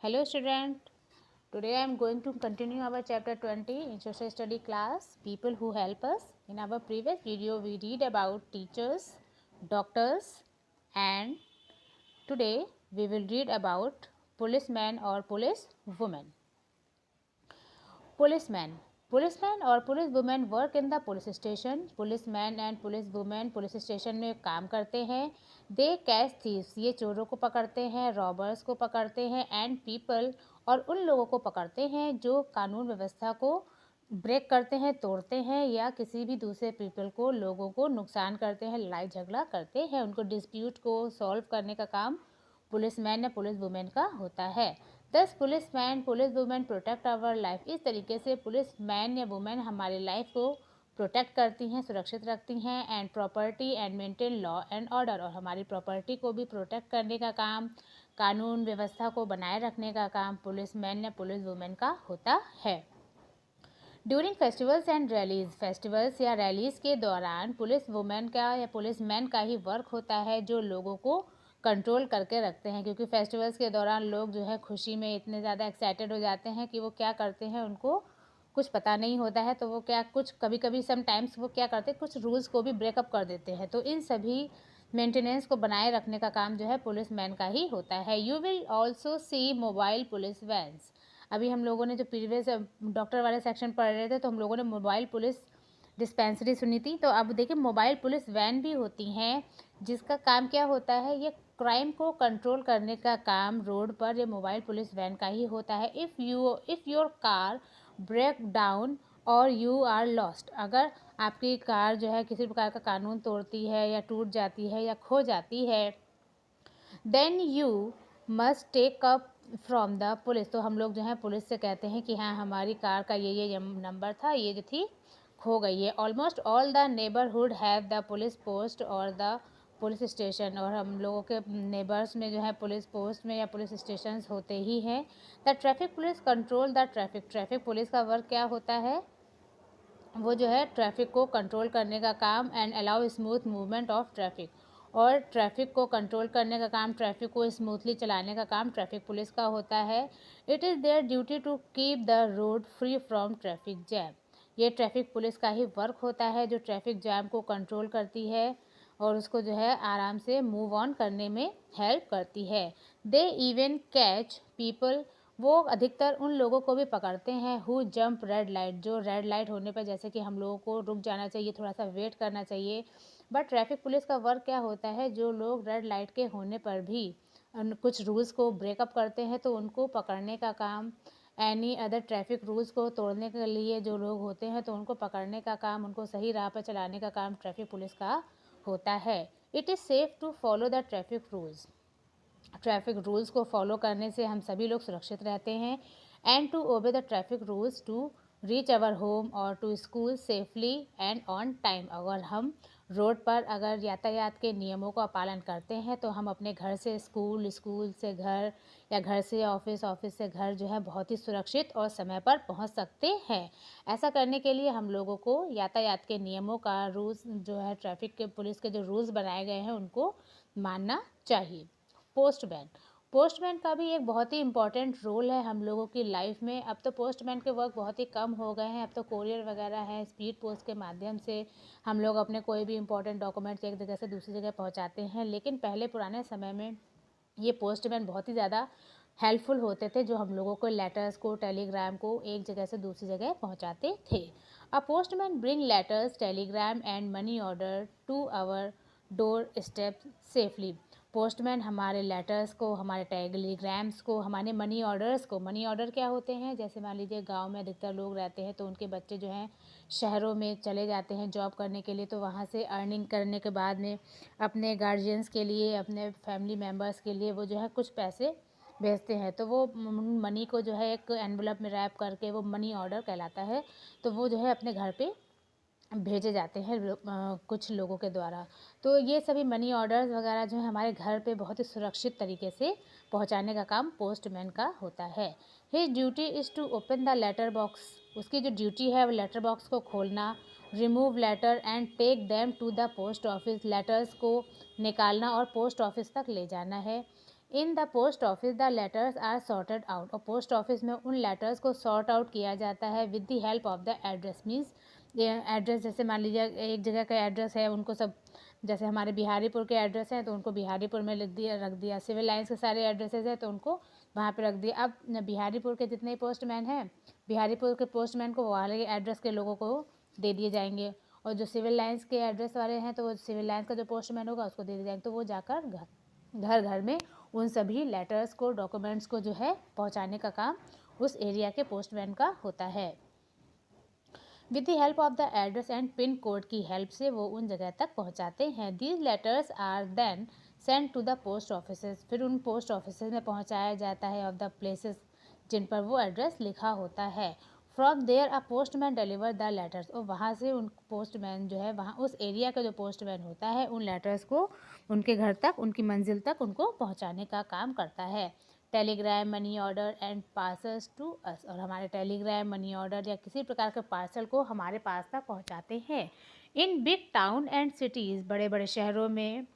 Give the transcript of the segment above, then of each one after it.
Hello student, today I am going to continue our chapter 20 in social study class, people who help us. In our previous video we read about teachers, doctors, and today we will read about policemen or police women. Policeman. Policeman और police women work in the police station. Policeman and police women police station में काम करते हैं. दे catch thieves, ये चोरों को पकड़ते हैं, रॉबर्स को पकड़ते हैं, एंड पीपल और उन लोगों को पकड़ते हैं जो कानून व्यवस्था को ब्रेक करते हैं, तोड़ते हैं या किसी भी दूसरे पीपल को, लोगों को नुकसान करते हैं, लड़ाई झगड़ा करते हैं. उनको डिस्प्यूट को सॉल्व करने का काम पुलिसमैन या पुलिस वुमेन का होता है. दस policeman police women protect our life. इस तरीके से पुलिसमैन या वुमेन हमारी लाइफ को प्रोटेक्ट करती हैं, सुरक्षित रखती हैं. And property and maintain law and order, और हमारी प्रॉपर्टी को भी प्रोटेक्ट करने का काम, कानून व्यवस्था को बनाए रखने का काम पुलिसमैन या पुलिस वुमेन का होता है. During festivals and rallies, festivals या रैलीज के दौरान पुलिस वुमेन का या पुलिस मैन का ही वर्क होता है जो लोगों को कंट्रोल करके रखते हैं. क्योंकि फेस्टिवल्स के दौरान लोग जो है खुशी में इतने ज़्यादा एक्साइटेड हो जाते हैं कि वो क्या करते हैं उनको कुछ पता नहीं होता है. तो वो क्या कुछ कभी कभी समटाइम्स वो क्या करते हैं, कुछ रूल्स को भी ब्रेकअप कर देते हैं. तो इन सभी मेंटेनेंस को बनाए रखने का काम जो है पुलिस मैन का ही होता है. You will also see mobile police vans. अभी हम लोगों ने जो प्रीवियस डॉक्टर वाले सेक्शन पढ़ रहे थे तो हम लोगों ने मोबाइल पुलिस डिस्पेंसरी सुनी थी. तो अब देखिए मोबाइल पुलिस वैन भी होती हैं जिसका काम क्या होता है, ये क्राइम को कंट्रोल करने का काम रोड पर ये मोबाइल पुलिस वैन का ही होता है. If your car break down और यू आर लॉस्ट, अगर आपकी कार जो है किसी प्रकार का कानून तोड़ती है या टूट जाती है या खो जाती है, then you must take up from the police. तो हम लोग जो है पुलिस से कहते हैं कि हाँ हमारी कार का ये नंबर था, ये जो थी खो गई है. Almost all the neighbourhood have the police post और द पुलिस स्टेशन, और हम लोगों के नेबर्स में जो है पुलिस पोस्ट में या पुलिस स्टेशन होते ही हैं. The traffic police control the traffic. Traffic police का वर्क क्या होता है, वो जो है ट्रैफिक को कंट्रोल करने का काम, and allow smooth movement of traffic, और ट्रैफिक को कंट्रोल करने का काम, ट्रैफिक को स्मूथली चलाने का काम ट्रैफिक पुलिस का होता है. It is there duty to keep the road free from traffic jam. ये ट्रैफिक पुलिस का ही वर्क होता है जो ट्रैफिक जैम को कंट्रोल करती है और उसको जो है आराम से मूव ऑन करने में हेल्प करती है. दे इवन कैच पीपल, वो अधिकतर उन लोगों को भी पकड़ते हैं हु जंप रेड लाइट, जो रेड लाइट होने पर जैसे कि हम लोगों को रुक जाना चाहिए, थोड़ा सा वेट करना चाहिए. बट ट्रैफिक पुलिस का वर्क क्या होता है, जो लोग रेड लाइट के होने पर भी कुछ रूल्स को ब्रेकअप करते हैं तो उनको पकड़ने का काम, एनी अदर ट्रैफिक रूल्स को तोड़ने के लिए जो लोग होते हैं तो उनको पकड़ने का काम, उनको सही राह पर चलाने का काम ट्रैफिक पुलिस का होता है. It is safe to follow the traffic rules. Traffic rules को फॉलो करने से हम सभी लोग सुरक्षित रहते हैं. And to obey the traffic rules to reach our home और to school safely and on time. अगर हम रोड पर अगर यातायात के नियमों का पालन करते हैं तो हम अपने घर से स्कूल, स्कूल से घर, या घर से ऑफिस, ऑफिस से घर जो है बहुत ही सुरक्षित और समय पर पहुंच सकते हैं. ऐसा करने के लिए हम लोगों को यातायात के नियमों का रूल्स जो है ट्रैफिक के पुलिस के जो रूल्स बनाए गए हैं उनको मानना चाहिए. पोस्टमैन. पोस्टमैन का भी एक बहुत ही इम्पॉर्टेंट रोल है हम लोगों की लाइफ में. अब तो पोस्टमैन के वर्क बहुत ही कम हो गए हैं. अब तो कोरियर वगैरह है, स्पीड पोस्ट के माध्यम से हम लोग अपने कोई भी इम्पोर्टेंट डॉक्यूमेंट्स एक जगह से दूसरी जगह पहुंचाते हैं. लेकिन पहले पुराने समय में ये पोस्टमैन बहुत ही ज़्यादा हेल्पफुल होते थे, जो हम लोगों को लेटर्स को, टेलीग्राम को एक जगह से दूसरी जगह पहुंचाते थे. A postman bring letters, telegram and money order to our door step safely. Postman हमारे लेटर्स को, हमारे टेलीग्राम्स को, हमारे मनी ऑर्डर्स को, मनी ऑर्डर क्या होते हैं, जैसे मान लीजिए गांव में अधिकतर लोग रहते हैं तो उनके बच्चे जो हैं शहरों में चले जाते हैं जॉब करने के लिए, तो वहाँ से अर्निंग करने के बाद में अपने गार्जियंस के लिए, अपने फैमिली मेम्बर्स के लिए वो जो है कुछ पैसे भेजते हैं. तो वो मनी को जो है एक एनवलप में रैप करके वो मनी ऑर्डर कहलाता है. तो वो जो है अपने घर पे भेजे जाते हैं कुछ लोगों के द्वारा. तो ये सभी मनी ऑर्डर्स वगैरह जो है हमारे घर पे बहुत ही सुरक्षित तरीके से पहुंचाने का काम पोस्टमैन का होता है. His duty is to open the letter box. उसकी जो ड्यूटी है वो लेटर बॉक्स को खोलना, remove letter and take them to the post office. Letters को निकालना और पोस्ट ऑफिस तक ले जाना है. In the post office the letters are sorted out, और पोस्ट ऑफिस में उन लेटर्स को सॉर्ट आउट किया जाता है with the help of the address. Means address, जैसे मान लीजिए एक जगह का एड्रेस है, उनको सब, जैसे हमारे बिहारीपुर के एड्रेस हैं तो उनको बिहारीपुर में लिख दिया, रख दिया। सिविल लाइन्स के सारे एड्रेसेस हैं तो उनको वहाँ पे रख दिया। अब बिहारीपुर के जितने पोस्टमैन हैं, बिहारीपुर के पोस्टमैन को वाले एड्रेस के लोगों को दे दिए जाएंगे, और जो सिविल लाइन्स के एड्रेस वाले हैं तो वो सिविल लाइन्स का जो पोस्टमैन होगा उसको दे दिए जाएंगे। तो वो जाकर घर घर में उन सभी लेटर्स को, डॉक्यूमेंट्स को जो है पहुँचाने का काम उस एरिया के पोस्टमैन का होता है। With the help of the address and pin code की हेल्प से वो उन जगह तक पहुंचाते हैं। These letters are then send to the post offices, फिर उन पोस्ट ऑफिसेज में पहुंचाया जाता है ऑफ द प्लेसेस जिन पर वो एड्रेस लिखा होता है। From there a postman deliver the letters, और वहाँ से उन पोस्टमैन जो है, वहाँ उस एरिया का जो पोस्टमैन होता है उन लेटर्स को उनके घर तक, उनकी मंजिल तक उनको पहुँचाने का काम करता है। Telegram, money order and parcels to us, और हमारे टेलीग्राम, मनी ऑर्डर या किसी प्रकार के पार्सल को हमारे पास तक पहुंचाते हैं। In big town and cities, बड़े बड़े शहरों में,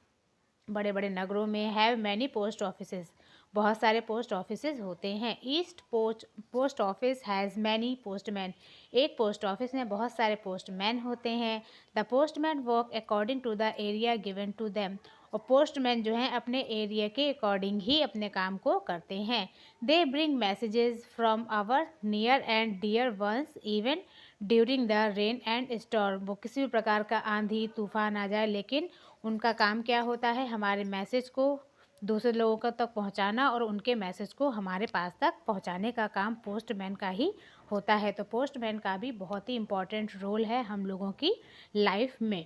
बड़े बड़े नगरों में, हैव मैनी पोस्ट ऑफिसेज, बहुत सारे पोस्ट ऑफिसेज होते हैं। East post office has many postman, एक पोस्ट ऑफिस में बहुत सारे पोस्टमैन होते हैं। The postman work according to the area given to them, और पोस्टमैन जो हैं अपने एरिया के अकॉर्डिंग ही अपने काम को करते हैं। They bring messages from our near and dear ones even during the rain and storm, वो किसी भी प्रकार का आंधी तूफान आ जाए, लेकिन उनका काम क्या होता है, हमारे मैसेज को दूसरे लोगों तक पहुंचाना और उनके मैसेज को हमारे पास तक पहुंचाने का काम पोस्टमैन का ही होता है। तो पोस्टमैन का भी बहुत ही इम्पॉर्टेंट रोल है हम लोगों की लाइफ में।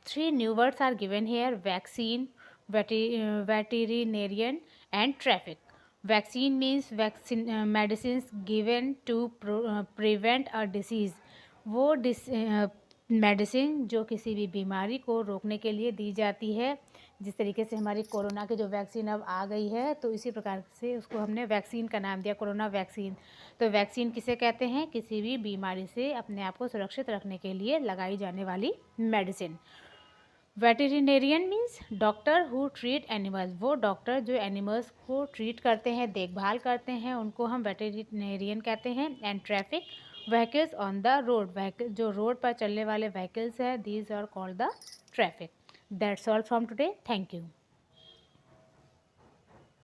3 new words are given here: vaccine, veterinarian and traffic. Vaccine means medicines given to prevent a disease. वो मेडिसिन जो किसी भी बीमारी को रोकने के लिए दी जाती है। जिस तरीके से हमारी कोरोना की जो वैक्सीन अब आ गई है, तो इसी प्रकार से उसको हमने वैक्सीन का नाम दिया, कोरोना वैक्सीन। तो वैक्सीन किसे कहते हैं? किसी भी बीमारी से अपने आप को सुरक्षित रखने के लिए लगाई जाने वाली medicine. Veterinarian means doctor who treat animals, वो डॉक्टर जो एनिमल्स को ट्रीट करते हैं, देखभाल करते हैं, उनको हम वेटेरिनेरियन कहते हैं। And traffic, vehicles on the road, vehicle जो रोड पर चलने वाले व्हीकल्स हैं, these are called the traffic. That's all from today, thank you.